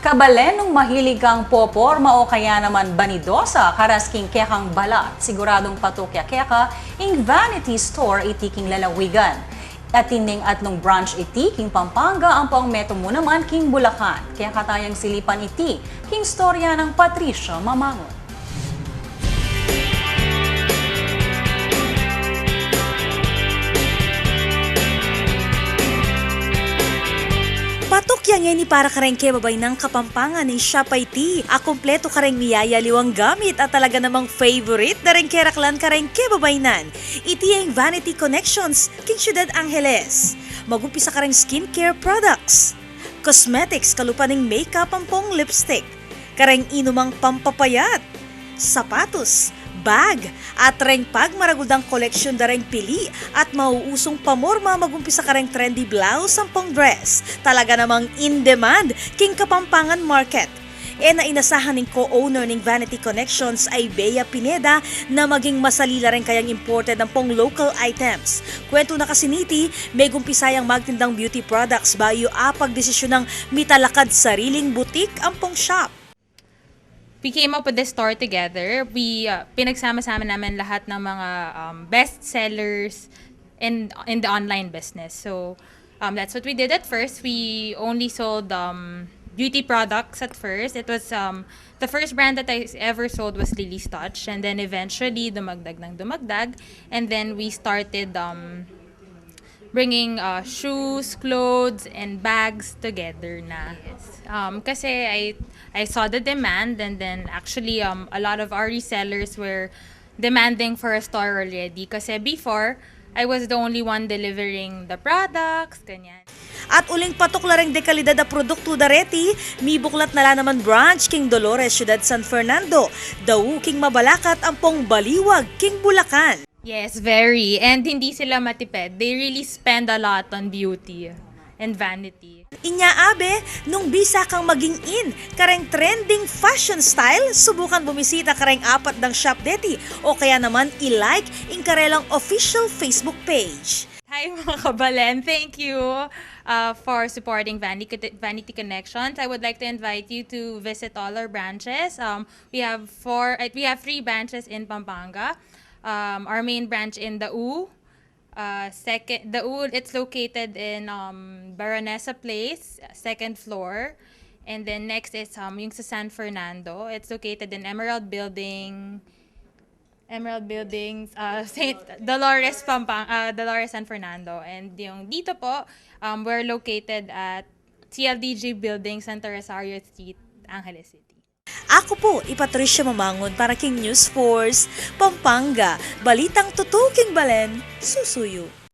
Kabalenong mahilig kang poporma o kaya naman banidosa, karasking kekang balat, siguradong patukya keka, ing Vanity Store itiking lalawigan. At tining atlong branch iti, king Pampanga, ang paong meto mo naman, king Bulacan. Kaya katayang silipan iti, king storya ng Patricia Mamangon. Patuk yang ni para kareng kebabay ng Kapampangan ni Shopay Tea. A kompleto kareng miyayaliwang gamit at talaga namang favorite na rin keraklan kareng kebabay nan. Iti ang Vanity Connections, King Ciudad Angeles. Magumpisa kareng skincare products, cosmetics kalupaning makeup ang pong lipstick, kareng inumang pampapayat, sapatos, bag, at reng pagmaragudang koleksyon da reng pili at mauusong pamorma magumpisa ka reng trendy blouse sampong dress. Talaga namang in demand king Kapampangan Market. Na inasahan ng co-owner ng Vanity Connections ay Bea Pineda na maging masalila rin kayang imported ng pong local items. Kwento na kasi niti, may gumpisayang magtindang beauty products bayo pagdesisyon ng mitalakad sariling butik ang pong shop. We came up with this store together. We pinagsama-sama namin lahat ng mga best sellers in the online business. So that's what we did at first. We only sold beauty products at first. It was the first brand that I ever sold was Lily's Touch, and then eventually dumagdag ng dumagdag, and then we started bringing shoes, clothes, and bags together na. Kasi I saw the demand, and then actually a lot of our resellers were demanding for a store already. Kasi before, I was the only one delivering the products, ganyan. At uling patok la ring dekalidad na produkto dareti, mi buklat na naman branch King Dolores, Ciudad San Fernando. Daw king mabalakat ang pong baliwag King Bulacan. Yes, very. And hindi sila matipid. They really spend a lot on beauty and vanity. Inyaabe, nung bisa kang maging in, kareng trending fashion style, subukan bumisita kareng apat ng shop deti o kaya naman i-like in karelang official Facebook page. Hi mga kabalen, thank you for supporting Vanity Connections. I would like to invite you to visit all our branches. We have 3 branches in Pampanga. Our main branch in the it's located in Baronesa Place, 2nd floor. And then next is yung sa San Fernando. It's located in Emerald Buildings, St. Dolores Dolores San Fernando. And yung dito po, we're located at CLDG Building, Santa Rosario Street, Angeles City. Ako po, Patricia Mamangon para King News Force, Pampanga. Balitang tutuking balen, susuyo.